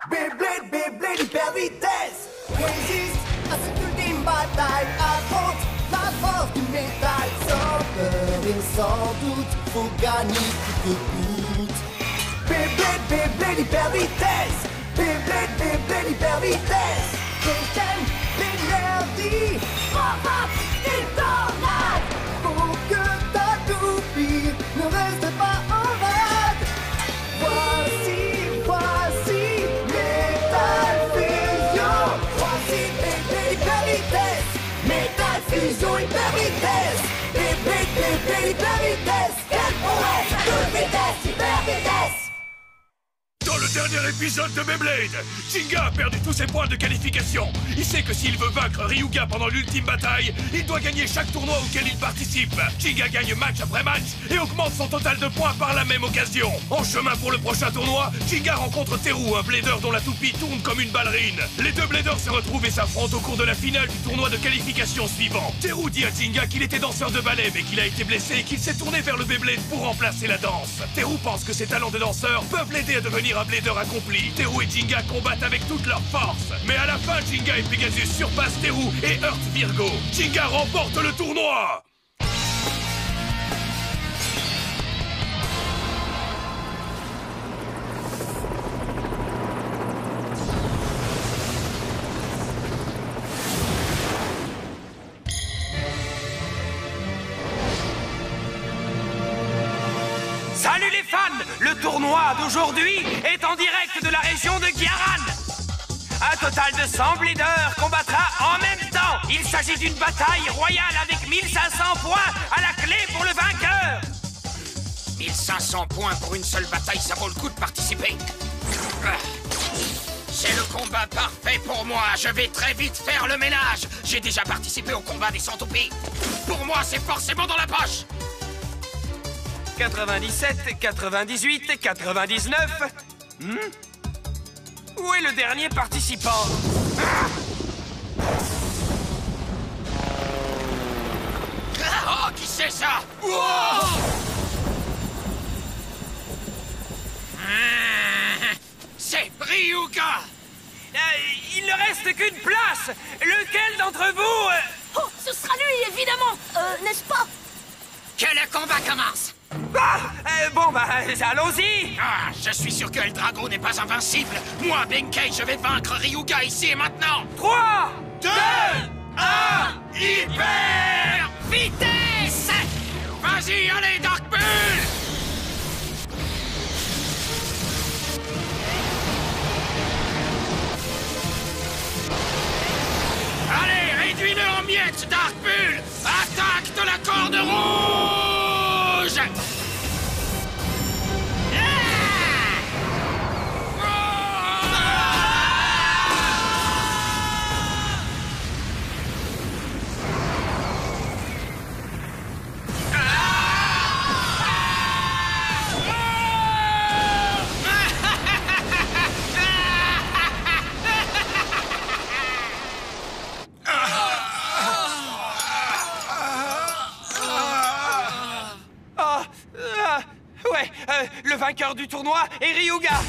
Beyblade, Beyblade, hyper vitesse. Résiste à cette ultime bataille. Affronte la force du métal. Sans peur et sans doute, faut gagner coûte que coûte. Beyblade, Beyblade, hyper vitesse. Beyblade, Beyblade, hyper vitesse. Déchaîne l'énergie. Frappe et tornade. Pour que ta toupie ne reste pas en rade. Voici Metal Fusion. Voici Beyblade, hyper vitesse. Metal Fusion, hyper vitesse. Beyblade, Beyblade, hyper vitesse. Quelle prouesse, toute vitesse, hyper vitesse. Dans le dernier épisode de Beyblade, Jinga a perdu tous ses points de qualification. Il sait que s'il veut vaincre Ryuga pendant l'ultime bataille, il doit gagner chaque tournoi auquel il participe. Jinga gagne match après match et augmente son total de points par la même occasion. En chemin pour le prochain tournoi, Jinga rencontre Teru, un blader dont la toupie tourne comme une ballerine. Les deux bladers se retrouvent et s'affrontent au cours de la finale du tournoi de qualification suivant. Teru dit à Jinga qu'il était danseur de ballet mais qu'il a été blessé et qu'il s'est tourné vers le Beyblade pour remplacer la danse. Teru pense que ses talents de danseur peuvent l'aider à devenir un blader accompli. Teru et Jinga combattent avec toute leur force. Mais à la fin, Jinga et Pegasus surpassent Teru et heurtent Virgo. Jinga remporte le tournoi. Salut les fans! Le tournoi d'aujourd'hui est en direct de la région de Gyaran. Un total de 100 bladers combattra en même temps. Il s'agit d'une bataille royale avec 1500 points à la clé pour le vainqueur. 1500 points pour une seule bataille, ça vaut le coup de participer. C'est le combat parfait pour moi. Je vais très vite faire le ménage. J'ai déjà participé au combat des centoupies. Pour moi, c'est forcément dans la poche. 97, 98, 99... Où est le dernier participant? Oh, qui c'est ça? C'est Ryuga. Il ne reste qu'une place. Lequel d'entre vous... Oh, ce sera lui, évidemment. N'est-ce pas? Que le combat commence. Bon, bah, allons-y. Ah, je suis sûr que Eldrago n'est pas invincible. Moi, Benkei, je vais vaincre Ryuga ici et maintenant. 3, 2, 1, hyper vitesse. Vas-y, allez, Dark Bull. Allez, réduis-le en miettes, Dark Bull. Attaque de la corde rouge. Le vainqueur du tournoi est Ryuga.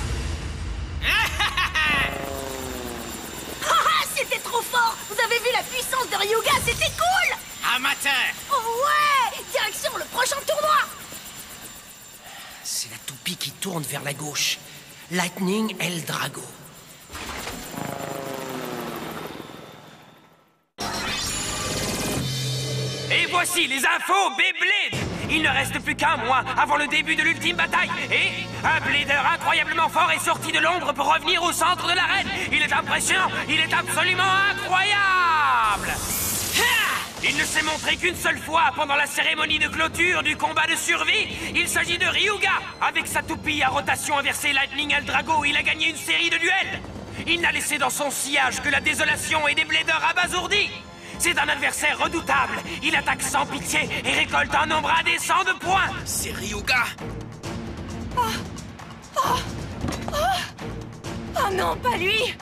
C'était trop fort. Vous avez vu la puissance de Ryuga, c'était cool. Amateur. Oh ouais. Direction le prochain tournoi. C'est la toupie qui tourne vers la gauche. Lightning Eldrago. Et voici les infos Beyblade. Il ne reste plus qu'un mois avant le début de l'ultime bataille. Et un blader incroyablement fort est sorti de l'ombre pour revenir au centre de l'arène. Il est impressionnant, il est absolument incroyable. Il ne s'est montré qu'une seule fois pendant la cérémonie de clôture du combat de survie. Il s'agit de Ryuga. Avec sa toupie à rotation inversée Lightning Eldrago, il a gagné une série de duels. Il n'a laissé dans son sillage que la désolation et des bladers abasourdis. C'est un adversaire redoutable. Il attaque sans pitié et récolte un nombre indécent de points. C'est Ryuga. Oh non, pas lui.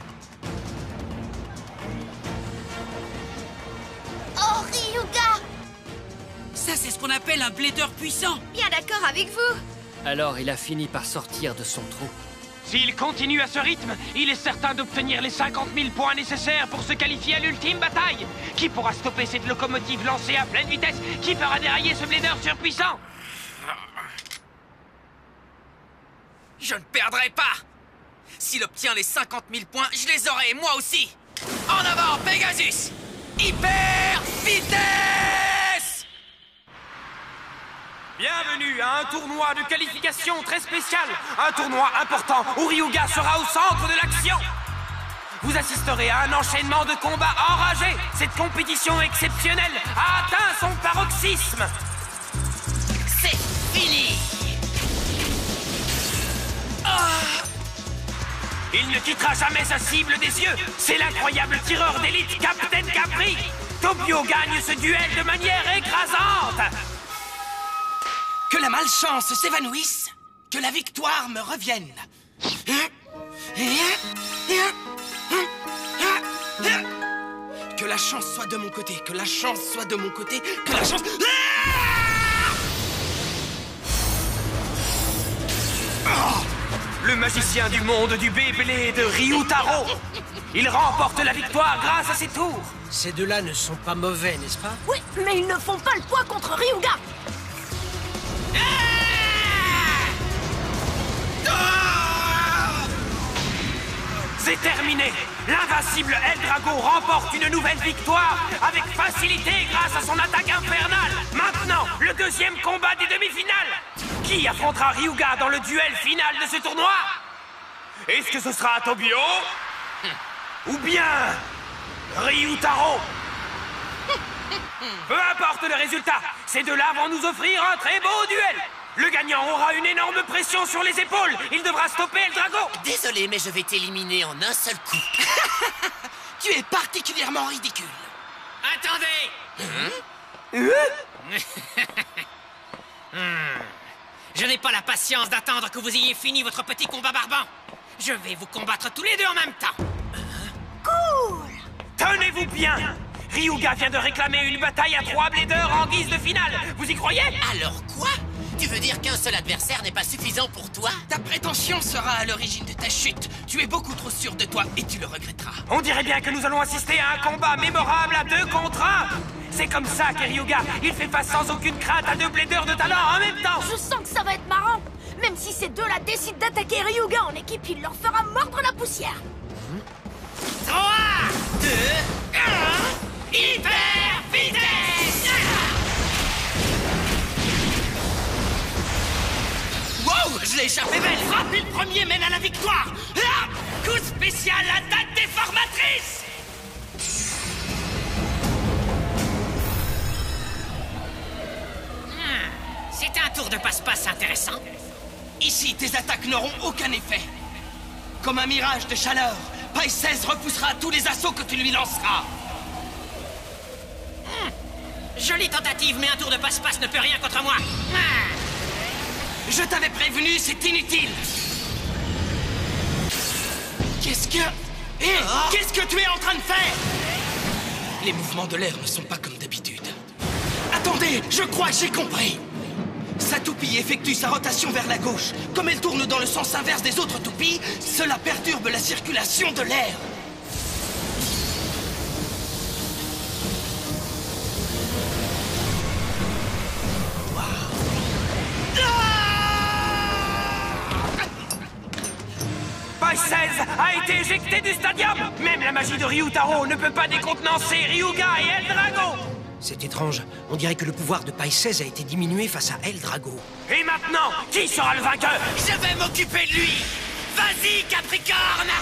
Oh, Ryuga. Ça, c'est ce qu'on appelle un blader puissant. Bien d'accord avec vous. Alors il a fini par sortir de son trou. S'il continue à ce rythme, il est certain d'obtenir les 50 000 points nécessaires pour se qualifier à l'ultime bataille. Qui pourra stopper cette locomotive lancée à pleine vitesse? Qui fera dérailler ce blader surpuissant? Je ne perdrai pas! S'il obtient les 50 000 points, je les aurai, moi aussi! En avant, Pegasus! Hyper vitesse! Bienvenue à un tournoi de qualification très spécial. Un tournoi important où Ryuga sera au centre de l'action. Vous assisterez à un enchaînement de combats enragés. Cette compétition exceptionnelle a atteint son paroxysme. C'est fini! Il ne quittera jamais sa cible des yeux. C'est l'incroyable tireur d'élite Captain Capri. Tobio gagne ce duel de manière écrasante. Que la malchance s'évanouisse, que la victoire me revienne. Que la chance soit de mon côté, que la chance soit de mon côté, que la chance... Le magicien du monde du Beyblade de Ryutaro. Il remporte la victoire grâce à ses tours. Ces deux-là ne sont pas mauvais, n'est-ce pas? Oui, mais ils ne font pas le poids contre Ryuga. C'est terminé. L'invincible Eldrago remporte une nouvelle victoire avec facilité grâce à son attaque infernale. Maintenant, le deuxième combat des demi-finales. Qui affrontera Ryuga dans le duel final de ce tournoi? Est-ce que ce sera Tobio? Ou bien Ryutaro? Peu importe le résultat, ces deux-là vont nous offrir un très beau duel. Le gagnant aura une énorme pression sur les épaules. Il devra stopper Eldrago. Désolé, mais je vais t'éliminer en un seul coup. Tu es particulièrement ridicule. Attendez! Je n'ai pas la patience d'attendre que vous ayez fini votre petit combat barbant. Je vais vous combattre tous les deux en même temps. Cool. Tenez-vous bien. Ryuga vient de réclamer une bataille à 3 bladers en guise de finale. Vous y croyez? Alors quoi? Tu veux dire qu'un seul adversaire n'est pas suffisant pour toi? Ta prétention sera à l'origine de ta chute. Tu es beaucoup trop sûr de toi et tu le regretteras. On dirait bien que nous allons assister à un combat mémorable à 2 contre 1. C'est comme ça que Ryuga, il fait face sans aucune crainte à 2 bladers de talent en même temps. Je sens que ça va être marrant. Même si ces deux-là décident d'attaquer Ryuga en équipe, il leur fera mordre la poussière. 3, 2, 1, hyper vitesse! Wow, je l'ai échappé belle. Frapper le premier mène à la victoire. Ah, coup spécial, attaque déformatrice. C'est un tour de passe-passe intéressant. Ici, tes attaques n'auront aucun effet. Comme un mirage de chaleur, Païsès repoussera tous les assauts que tu lui lanceras. Jolie tentative, mais un tour de passe-passe ne peut rien contre moi. Je t'avais prévenu, c'est inutile. Qu'est-ce que... Hé, qu'est-ce que tu es en train de faire? Les mouvements de l'air ne sont pas comme d'habitude. Attendez, je crois que j'ai compris. Sa toupie effectue sa rotation vers la gauche. Comme elle tourne dans le sens inverse des autres toupies, cela perturbe la circulation de l'air. Païsès a été éjecté du stadium. Même la magie de Ryutaro ne peut pas décontenancer Ryuga et Eldrago. C'est étrange. On dirait que le pouvoir de Païsès a été diminué face à Eldrago. Et maintenant, qui sera le vainqueur? Je vais m'occuper de lui. Vas-y, Capricorne!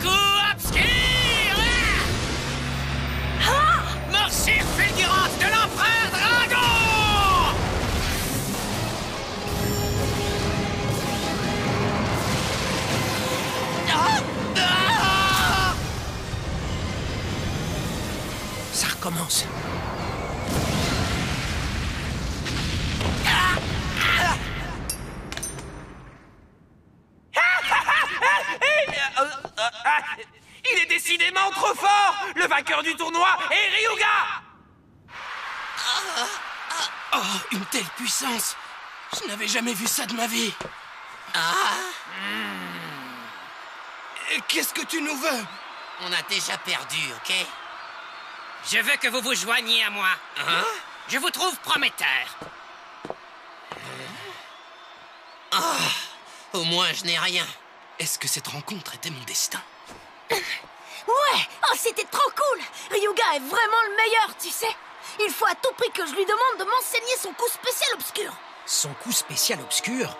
Coup obscur! Morsure fulgurante de l'empereur Drago! Ça recommence. Il est décidément trop fort. Le vainqueur du tournoi est Ryuga. Oh, une telle puissance! Je n'avais jamais vu ça de ma vie. Qu'est-ce que tu nous veux? On a déjà perdu, ok? Je veux que vous vous joigniez à moi. Je vous trouve prometteur. Au moins, je n'ai rien. Est-ce que cette rencontre était mon destin? Ouais! Oh, c'était trop cool! Ryuga est vraiment le meilleur, tu sais! Il faut à tout prix que je lui demande de m'enseigner son coup spécial obscur. Son coup spécial obscur?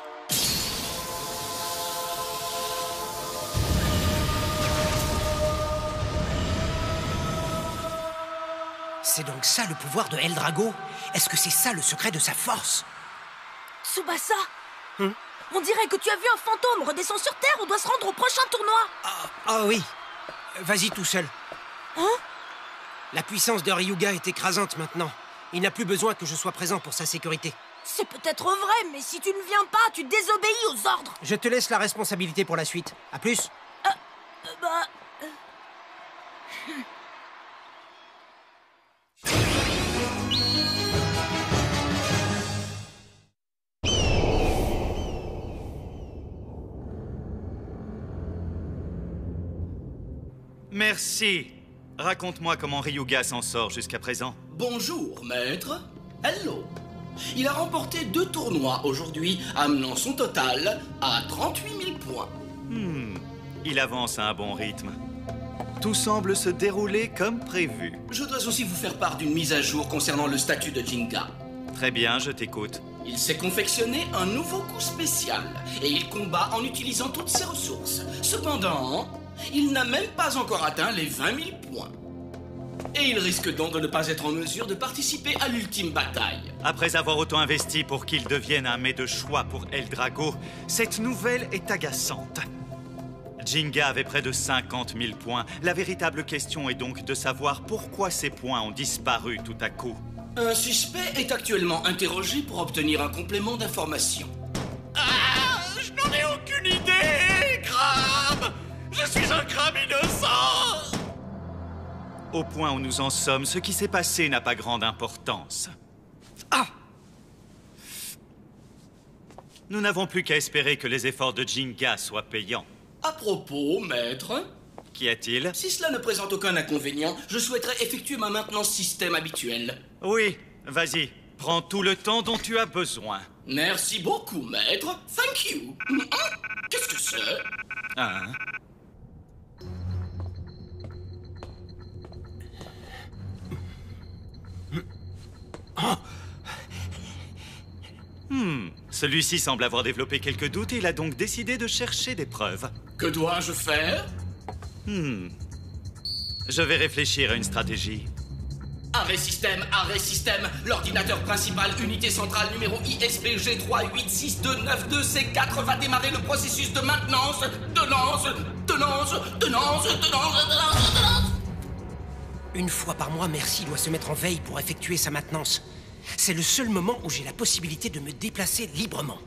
C'est donc ça le pouvoir de Eldrago? Est-ce que c'est ça le secret de sa force? Tsubasa? On dirait que tu as vu un fantôme. Redescends sur Terre, on doit se rendre au prochain tournoi. Ah oui. Vas-y tout seul. La puissance de Ryuga est écrasante maintenant. Il n'a plus besoin que je sois présent pour sa sécurité. C'est peut-être vrai, mais si tu ne viens pas, tu désobéis aux ordres. Je te laisse la responsabilité pour la suite. À plus. Merci. Raconte-moi comment Ryuga s'en sort jusqu'à présent. Bonjour, maître. Hello. Il a remporté 2 tournois aujourd'hui, amenant son total à 38 000 points. Il avance à un bon rythme. Tout semble se dérouler comme prévu. Je dois aussi vous faire part d'une mise à jour concernant le statut de Jinga. Très bien, je t'écoute. Il s'est confectionné un nouveau coup spécial et il combat en utilisant toutes ses ressources. Cependant, il n'a même pas encore atteint les 20 000 points. Et il risque donc de ne pas être en mesure de participer à l'ultime bataille. Après avoir autant investi pour qu'il devienne un mets de choix pour Eldrago, cette nouvelle est agaçante. Jinga avait près de 50 000 points. La véritable question est donc de savoir pourquoi ces points ont disparu tout à coup. Un suspect est actuellement interrogé pour obtenir un complément d'information. Je n'en ai aucune idée, Crabe! Je suis un crabe innocent! Au point où nous en sommes, ce qui s'est passé n'a pas grande importance. Nous n'avons plus qu'à espérer que les efforts de Jinga soient payants. À propos, maître, Qu'y a-t-il? si cela ne présente aucun inconvénient, je souhaiterais effectuer ma maintenance système habituelle. Oui, vas-y. Prends tout le temps dont tu as besoin. Merci beaucoup, maître. Thank you. Qu'est-ce que c'est? Celui-ci semble avoir développé quelques doutes et il a donc décidé de chercher des preuves. Que dois-je faire? Je vais réfléchir à une stratégie. Arrêt système, l'ordinateur principal, unité centrale numéro ISBG 386292C4 va démarrer le processus de maintenance, de lance. Une fois par mois, Merci doit se mettre en veille pour effectuer sa maintenance. C'est le seul moment où j'ai la possibilité de me déplacer librement.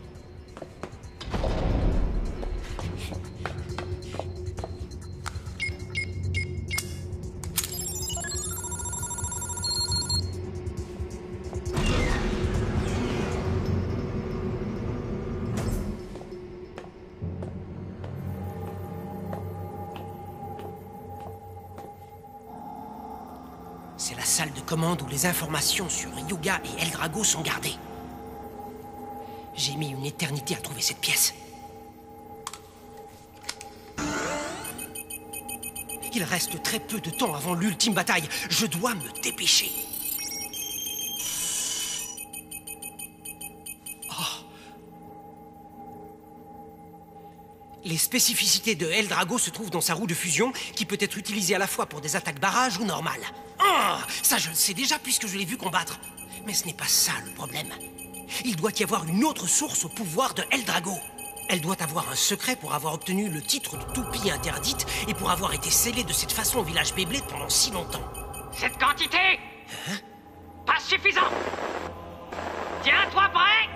C'est la salle de commande où les informations sur Ryuga et Eldrago sont gardées. J'ai mis une éternité à trouver cette pièce. Il reste très peu de temps avant l'ultime bataille. Je dois me dépêcher. Les spécificités de Eldrago se trouvent dans sa roue de fusion, qui peut être utilisée à la fois pour des attaques barrages ou normales. Ça je le sais déjà puisque je l'ai vu combattre. Mais ce n'est pas ça le problème. Il doit y avoir une autre source au pouvoir de Eldrago. Elle doit avoir un secret pour avoir obtenu le titre de toupie interdite et pour avoir été scellée de cette façon au village Beyblade pendant si longtemps. Cette quantité pas suffisant. Tiens-toi prêt.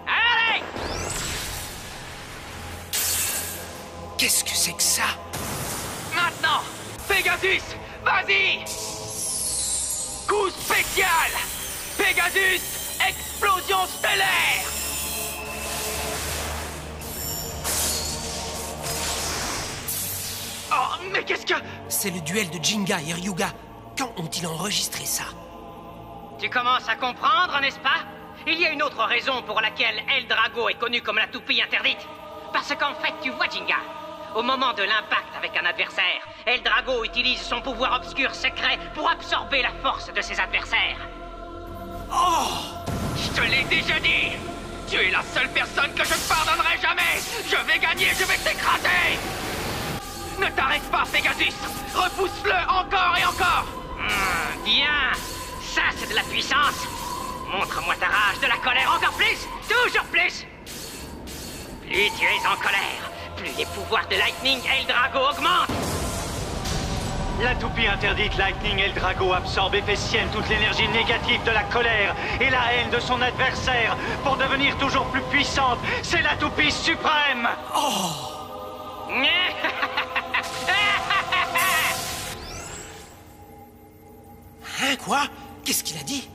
Allez! Qu'est-ce que c'est que ça? Maintenant, Pegasus, vas-y! Coup spécial! Pegasus, Explosion stellaire! Oh, mais qu'est-ce que... C'est le duel de Jinga et Ryuga. Quand ont-ils enregistré ça? Tu commences à comprendre, n'est-ce pas? Il y a une autre raison pour laquelle Eldrago est connu comme la toupie interdite. Parce qu'en fait, tu vois, Jinga, au moment de l'impact avec un adversaire, Eldrago utilise son pouvoir obscur secret pour absorber la force de ses adversaires. Oh! Je te l'ai déjà dit! Tu es la seule personne que je ne pardonnerai jamais! Je vais gagner, je vais t'écraser! Ne t'arrête pas, Pegasus! Repousse-le encore et encore! Bien! Ça, c'est de la puissance! Montre-moi ta rage, de la colère, encore plus! Toujours plus! Plus tu es en colère, plus les pouvoirs de Lightning Eldrago augmentent! La toupie interdite Lightning Eldrago absorbe et fait sienne toute l'énergie négative de la colère et la haine de son adversaire pour devenir toujours plus puissante. C'est la toupie suprême! Oh! Hein, quoi? Qu'est-ce qu'il a dit?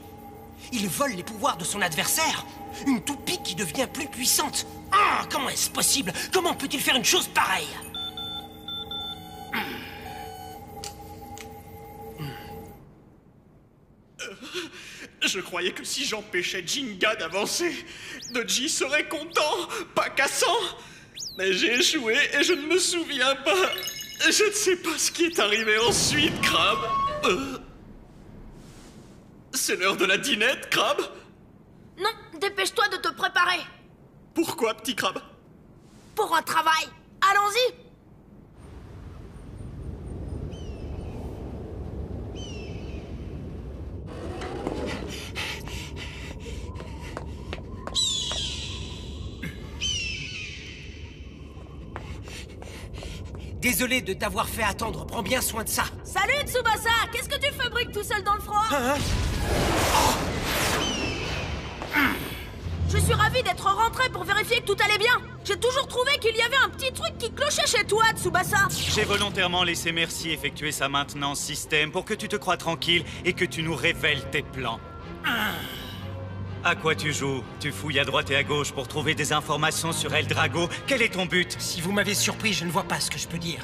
Il vole les pouvoirs de son adversaire? Une toupie qui devient plus puissante? Ah, comment est-ce possible? Comment peut-il faire une chose pareille? Je croyais que si j'empêchais Jinga d'avancer, Dodgy serait content, pas cassant. Mais j'ai échoué et je ne me souviens pas. Je ne sais pas ce qui est arrivé ensuite, Crabe. C'est l'heure de la dînette, Crabe? Non, dépêche-toi de te préparer. Pourquoi, petit Crabe? Pour un travail. Allons-y. Désolé de t'avoir fait attendre, prends bien soin de ça. Salut Tsubasa, qu'est-ce que tu fabriques tout seul dans le froid? Je suis ravi d'être rentré pour vérifier que tout allait bien. J'ai toujours trouvé qu'il y avait un petit truc qui clochait chez toi, Tsubasa. J'ai volontairement laissé Merci effectuer sa maintenance système pour que tu te crois tranquille et que tu nous révèles tes plans. À quoi tu joues? Tu fouilles à droite et à gauche pour trouver des informations sur Eldrago. Quel est ton but? Si vous m'avez surpris, je ne vois pas ce que je peux dire.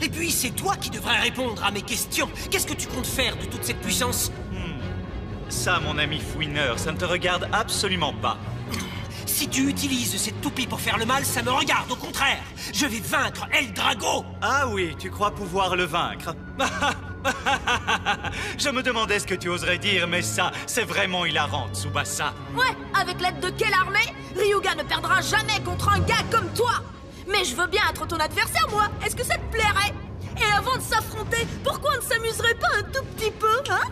Et puis, c'est toi qui devrais répondre à mes questions. Qu'est-ce que tu comptes faire de toute cette puissance? Ça, mon ami fouineur, ça ne te regarde absolument pas. Si tu utilises cette toupie pour faire le mal, ça me regarde, au contraire. Je vais vaincre Eldrago. Ah oui, tu crois pouvoir le vaincre? Je me demandais ce que tu oserais dire, mais ça, c'est vraiment hilarant, Tsubasa. Ouais, avec l'aide de quelle armée? Ryuga ne perdra jamais contre un gars comme toi. Mais je veux bien être ton adversaire, moi. Est-ce que ça te plairait? Et avant de s'affronter, pourquoi on ne s'amuserait pas un tout petit peu, hein?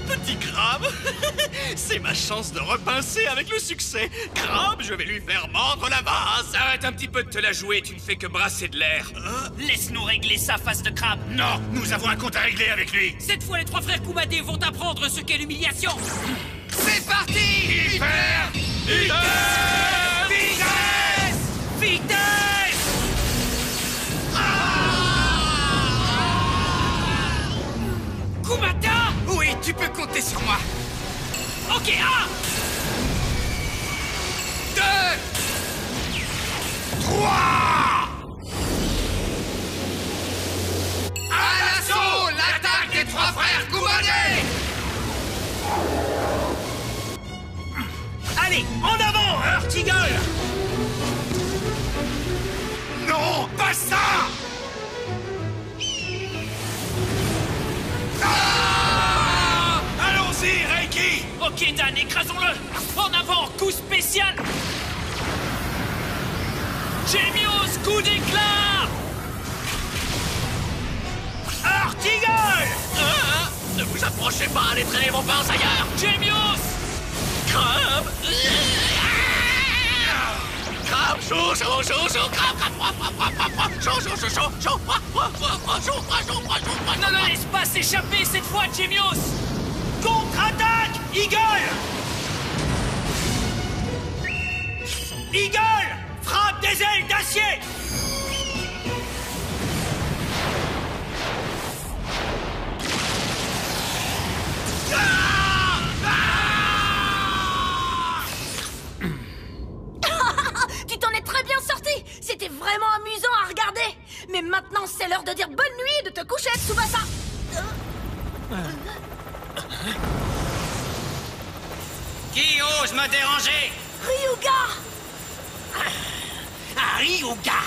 Petit Crabe, c'est ma chance de repincer avec le succès. Crabe, je vais lui faire mordre la vase. Arrête un petit peu de te la jouer, tu ne fais que brasser de l'air. Laisse-nous régler ça, face de crabe. Non, nous avons un compte à régler avec lui. Cette fois, les trois frères Kumadé vont apprendre ce qu'est l'humiliation. C'est parti! Hyper! Vitesse! Vitesse! Kumata! Oui, tu peux compter sur moi. Ok, 2 3 À l'assaut! L'attaque des trois frères Kumadé! Allez, en avant, Heart Eagle! Non, pas ça! Ah! Allons-y, Reiki! Ok, Dan, écrasons-le! En avant, coup spécial! Gémios, coup d'éclat! Heart Eagle! Ne vous approchez pas, allez traîner vos pinces ailleurs! Gémios! Crabe! Crabe, chaud, chaud, chaud, chaud, crabe, chaud, chaud, chaud, chaud, chaud, Non, ne laisse pas s'échapper cette fois, Gémios! Contre-attaque, Eagle! Eagle! Frappe des ailes d'acier! vraiment amusant à regarder. Mais maintenant, c'est l'heure de dire bonne nuit et de te coucher, Tsubasa. Qui ose me déranger? Ryuga! Ah, Ryuga!